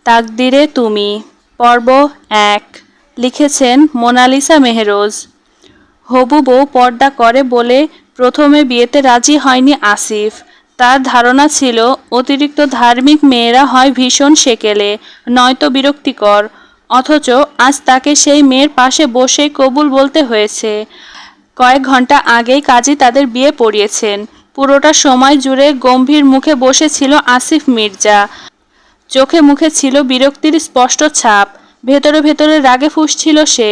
তাকদিরে তুমি পর্ব ১ লিখেছেন মোনালিসা মেহরোজ। হবু বউ পর্দা করে বলে প্রথমে বিয়েতে রাজি হয়নি আসিফ। তার ধারণা ছিল অতিরিক্ত ধার্মিক মেয়েরা হয় ভীষণ সেকেলে, নয়তো বিরক্তিকর। অথচ আজ তাকে সেই মেয়ের পাশে বসেই কবুল বলতে হয়েছে। কয়েক ঘন্টা আগেই কাজী তাদের বিয়ে পড়িয়েছেন। পুরোটা সময় জুড়ে গম্ভীর মুখে বসেছিল আসিফ মির্জা। চোখে মুখে ছিল বিরক্তির স্পষ্ট ছাপ। ভেতরে ভেতরে রাগে ফুঁসছিল সে।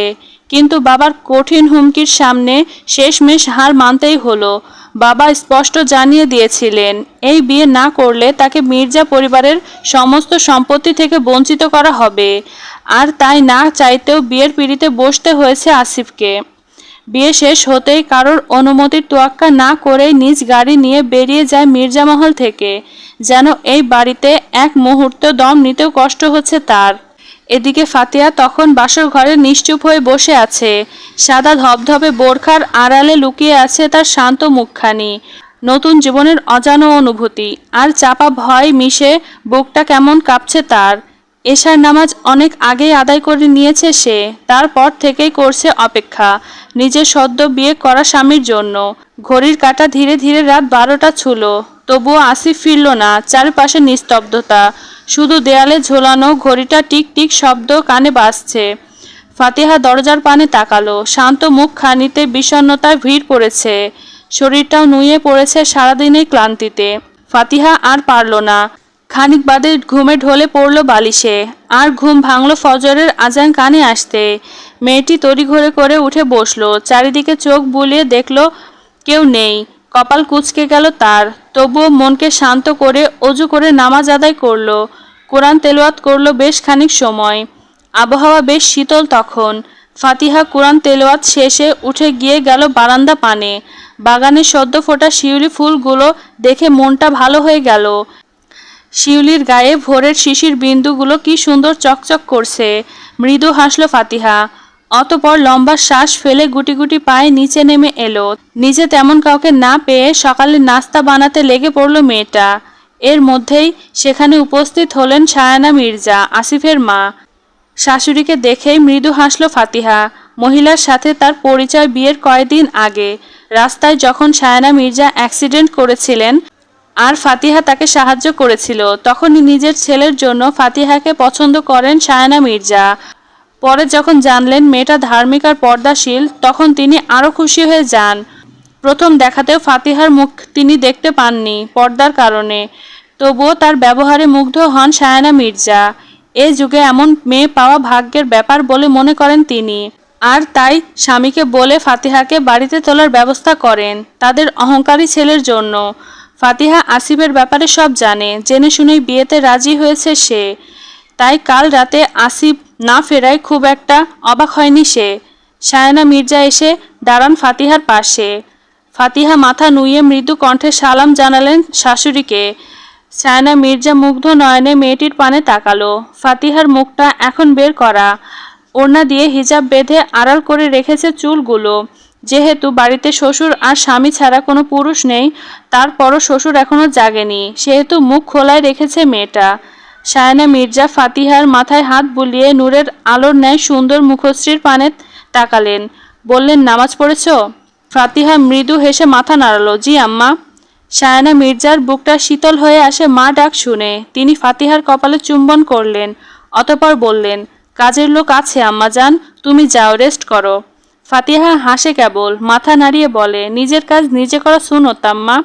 কিন্তু বাবার কঠিন হুমকির সামনে শেষমেশ হার মানতেই হলো। বাবা স্পষ্ট জানিয়ে দিয়েছিলেন এই বিয়ে না করলে তাকে মির্জা পরিবারের সমস্ত সম্পত্তি থেকে বঞ্চিত করা হবে। আর তাই না চাইতেও বিয়ের পিঁড়িতে বসতে হয়েছে আসিফকে। বিয়ে শেষ হতেই কারোর অনুমতির তোয়াক্কা না করেই নিজ গাড়ি নিয়ে বেরিয়ে যায় মির্জামহল থেকে। যেন এই বাড়িতে এক মুহূর্ত দম নিতেও কষ্ট হচ্ছে তার। এদিকে ফাতিহা তখন বাসর ঘরে নিশ্চুপ হয়ে বসে আছে। সাদা ধবধবে বোরখার আড়ালে লুকিয়ে আছে তার শান্ত মুখখানি। নতুন জীবনের অজানা অনুভূতি আর চাপা ভয় মিশে বুকটা কেমন কাঁপছে তার। এশার নামাজ অনেক আগেই আদায় করে নিয়েছে সে। তারপর থেকেই করছে অপেক্ষা নিজের সদ্য বিয়ে করা স্বামীর জন্য। ঘড়ির কাঁটা ধীরে ধীরে রাত 12টা ছুঁলো। তবুও আসিফ ফিরল না। চারপাশে নিস্তব্ধতা, শুধু দেয়ালে ঝোলানো ঘড়িটা টিক টিক শব্দ কানে বাজছে। ফাতিহা দরজার পানে তাকালো। শান্ত মুখখানিতে বিষণ্ণতায় ভিড় পড়েছে। শরীরটাও নুয়ে পড়েছে সারাদিনের ক্লান্তিতে। ফাতিহা আর পারল না। খানিক বাদে ঘুমে ঢলে পড়ল বালিশে। আর ঘুম ভাঙল ফজরের আজান কানে আসতে। মেয়েটি তড়িঘড়ি করে উঠে বসলো। চারিদিকে চোখ বুলিয়ে দেখল কেউ নেই। কপাল কুঁচকে গেল তার। তবুও মনকে শান্ত করে অজু করে নামাজ আদায় করলো। কোরআন তেলাওয়াত করলো বেশ খানিক সময়। আবহাওয়া বেশ শীতল তখন। ফাতিহা কোরআন তেলাওয়াত শেষে উঠে গিয়ে গেল বারান্দা পানে। বাগানের সদ্য ফোটা শিউলি ফুলগুলো দেখে মনটা ভালো হয়ে গেল। শিউলির গায়ে ভোরের শিশির বিন্দুগুলো কি সুন্দর চকচক করছে। মৃদু হাসল ফাতিহা। অতপর লম্বা শ্বাস ফেলে গুটি গুটি পায়ে নিচে নেমে এলো। নিজে তেমন কাউকে না পেয়ে সকালে নাস্তা বানাতে লেগে পড়ল মেয়েটা। এর মধ্যেই সেখানে উপস্থিত হলেন সায়ানা মির্জা, আসিফের মা। শাশুড়িকে দেখেই মৃদু হাসল ফাতিহা। মহিলার সাথে তার পরিচয় বিয়ের কয়েকদিন আগে। রাস্তায় যখন সায়ানা মির্জা অ্যাক্সিডেন্ট করেছিলেন আর ফাতিহা তাকে সাহায্য করেছিল, তখনই নিজের ছেলের জন্য ফাতিহাকে পছন্দ করেন সায়ানা মির্জা। পরে যখন জানলেন মেয়েটা ধার্মিক আর পর্দাশীল, তখন তিনি আরও খুশি হয়ে যান। প্রথম দেখাতেও ফাতিহার মুখ তিনি দেখতে পাননি পর্দার কারণে। তবুও তার ব্যবহারে মুগ্ধ হন সায়ানা মির্জা। এ যুগে এমন মেয়ে পাওয়া ভাগ্যের ব্যাপার বলে মনে করেন তিনি। আর তাই স্বামীকে বলে ফাতিহাকে বাড়িতে তোলার ব্যবস্থা করেন তাদের অহংকারী ছেলের জন্য। ফাতিহা আসিফের ব্যাপারে সব জানে, জেনে শুনেই বিয়েতে রাজি হয়েছে সে। তাই কাল রাতে আসিফ না ফেরায় খুব একটা অবাক হয়নি সে। সায়ানা মির্জা এসে দাঁড়ান ফাতিহার পাশে। ফাতিহা মাথা নুইয়ে মৃদু কণ্ঠে সালাম জানালেন শাশুড়িকে। সায়ানা মির্জা মুগ্ধ নয়নে মেয়েটির পানে তাকালো। ফাতিহার মুখটা এখন বের করা। ওড়না দিয়ে হিজাব বেঁধে আড়াল করে রেখেছে চুলগুলো। যেহেতু বাড়িতে শ্বশুর আর স্বামী ছাড়া কোনো পুরুষ নেই, তারপরও শ্বশুর এখনো জাগেনি, সেহেতু মুখ খোলায় রেখেছে মেয়েটা। সায়ানা মির্জা ফাতিহার মাথায় হাত বুলিয়ে নূরের আলোর ন্যায় সুন্দর মুখশ্রীর পানে তাকালেন। বললেন, নামাজ পড়েছ? ফাতিহা মৃদু হেসে মাথা নাড়ালো। জি আম্মা। সায়ানা মির্জার বুকটা শীতল হয়ে আসে মা ডাক শুনে। তিনি ফাতিহার কপালে চুম্বন করলেন। অতঃপর বললেন, কাজের লোক আছে আম্মা জান, তুমি যাও, রেস্ট করো। ফাতিহা হাসে কেবল, মাথা নাড়িয়ে বলে, নিজের কাজ নিজে করা সুন্নত আম্মা।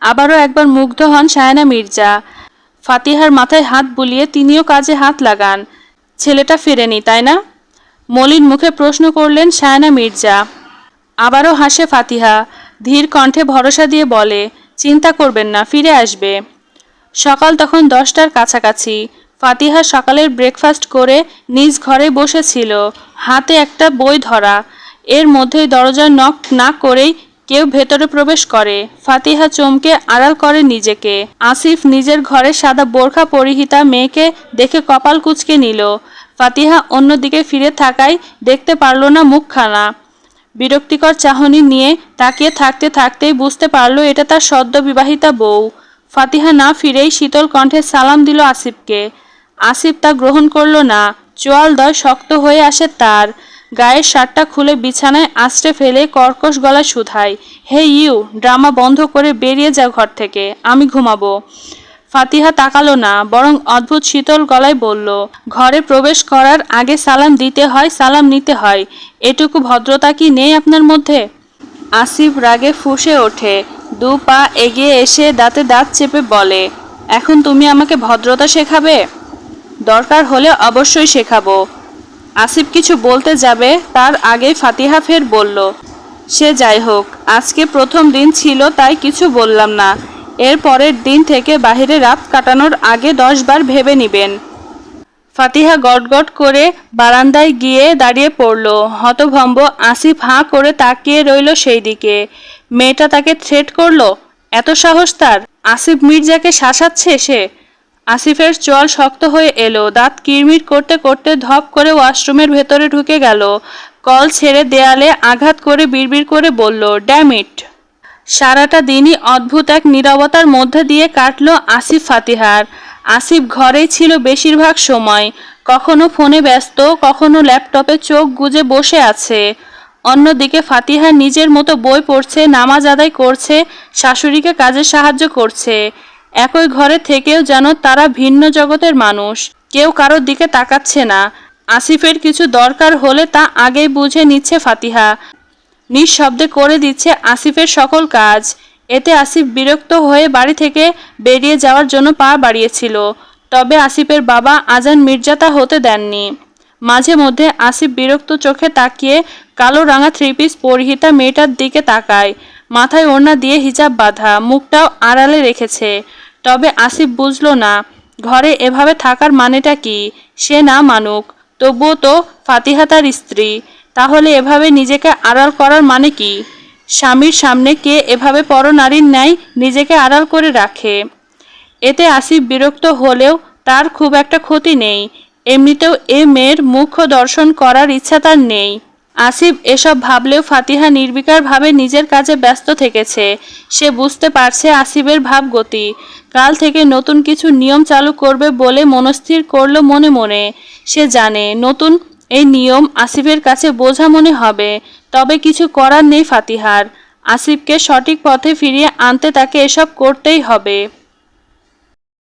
আবারও একবার মুগ্ধ হন সায়ানা মির্জা। ফাতিহার মাথায় হাত বুলিয়ে তিনিও কাজে হাত লাগান। ছেলেটা ফেরেনি তাই না? মলিন মুখে প্রশ্ন করলেন সায়ানা মির্জা। আবারও হাসে ফাতিহা। ধীর কণ্ঠে ভরসা দিয়ে বলে, চিন্তা করবেন না, ফিরে আসবে। সকাল তখন 10টার কাছাকাছি। ফাতিহা সকালের ব্রেকফাস্ট করে নিজ ঘরে বসেছিল, হাতে একটা বই ধরা। এর মধ্যেই দরজার নক না করেই কেউ ভেতরে প্রবেশ করে। ফাতিহা চমকে আড়াল করে নিজেকে। আসিফ নিজের ঘরে সাদা বোরখা পরিহিতা মেয়েকে দেখে কপাল কুঁচকে নিল। ফাতিহা অন্যদিকে ফিরে থাকায় দেখতে পারল না মুখখানা। বিরক্তিকর চাহনি নিয়ে তাকিয়ে থাকতে থাকতেই বুঝতে পারল এটা তার সদ্য বিবাহিতা বউ। ফাতিহা না ফিরেই শীতল কণ্ঠে সালাম দিল আসিফকে। আসিফ তা গ্রহণ করল না। চোয়ালদয় শক্ত হয়ে আসে তার। গায়ের শার্টটা খুলে বিছানায় আছড়ে ফেলে কর্কশ গলায় শুধায়, হে ইউ, ড্রামা বন্ধ করে বেরিয়ে যা ঘর থেকে, আমি ঘুমাবো। ফাতিহা তাকালো না, বরং অদ্ভুত শীতল গলায় বলল, ঘরে প্রবেশ করার আগে সালাম দিতে হয়, সালাম নিতে হয়, এটুকু ভদ্রতা কি নেই আপনার মধ্যে? আসিফ রাগে ফুঁসে ওঠে, দু পা এগিয়ে এসে দাঁতে দাঁত চেপে বলে, এখন তুমি আমাকে ভদ্রতা শেখাবে? দরকার হলে অবশ্যই শেখাবো। আসিফ কিছু বলতে যাবে, তার আগেই ফাতিহা ফের বলল, সে যাই হোক, আজকে প্রথম দিন ছিল তাই কিছু বললাম না। এর পরের দিন থেকে বাহিরে রাত কাটানোর আগে 10 বার ভেবে নিবেন। ফাতিহা গটগট করে বারান্দায় গিয়ে দাঁড়িয়ে পড়ল। হতভম্ব আসিফ হাঁ করে তাকিয়ে রইল সেই দিকে। মেয়েটা তাকে থ্রেট করলো? এত সাহস তার? আসিফ মির্জাকে শাসাচ্ছে সে? আসিফের চোয়াল শক্ত হয়ে এলো, দাঁত কিরমির করতে করতে ধপ করে ওয়াশরুমের ভেতরে ঢুকে গেল। কল ছেড়ে দেয়ালে আঘাত করে বিড়বিড় করে বলল, ড্যাম ইট। সারাটা দিনই অদ্ভুত এক নীরবতার মধ্যে দিয়ে কাটল আসিফ ফাতিহার। আসিফ ঘরেই ছিল বেশিরভাগ সময়, কখনো ফোনে ব্যস্ত, কখনো ল্যাপটপে চোখ গুজে বসে আছে। অন্যদিকে ফাতিহা নিজের মতো বই পড়ছে, নামাজ আদায় করছে, শাশুড়িকে কাজে সাহায্য করছে। একই ঘরে থেকেও যেন তারা ভিন্ন জগতের মানুষ, কেউ কারোর দিকে তাকাচ্ছে না। আসিফের কিছু দরকার হলে তা আগেই বুঝে নিচ্ছে ফাতিহা, নিঃশব্দে করে দিচ্ছে আসিফের সকল কাজ। এতে আসিফ বিরক্ত হয়ে বাড়ি থেকে বেরিয়ে যাওয়ার জন্য পা বাড়িয়েছিল, তবে আসিফের বাবা আজান মির্জাতা হতে দেননি। মাঝে মধ্যে আসিফ বিরক্ত চোখে তাকিয়ে কালো রাঙা থ্রি পিস পরিহিতা মেয়েটার দিকে তাকায়। মাথায় ওড়না দিয়ে হিজাব বাঁধা, মুখটাও আড়ালে রেখেছে। তবে আসিফ বুঝল না ঘরে এভাবে থাকার মানেটা কি। সে না মানুক, তবুও তো ফাতিহা তার স্ত্রী। তাহলে এভাবে নিজেকে আড়াল করার মানে কি? স্বামীর সামনে কে এভাবে পরনারীর ন্যায় নিজেকে আড়াল করে রাখে? এতে আসিফ বিরক্ত হলেও তার খুব একটা ক্ষতি নেই। এমনিতেও এ মেয়ের মুখ দর্শন করার ইচ্ছা তার নেই। আসিফ এসব ভাবলেও ফাতিহা নির্বিকারভাবে নিজের কাজে ব্যস্ত থেকেছে। সে বুঝতে পারছে আসিফের ভাবগতি। কাল থেকে নতুন কিছু নিয়ম চালু করবে বলে মনস্থির করল মনে মনে। সে জানে নতুন এই নিয়ম আসিফের কাছে বোঝা মনে হবে, তবে কিছু করার নেই ফাতিহার। আসিফকে সঠিক পথে ফিরিয়ে আনতে তাকে এসব করতেই হবে।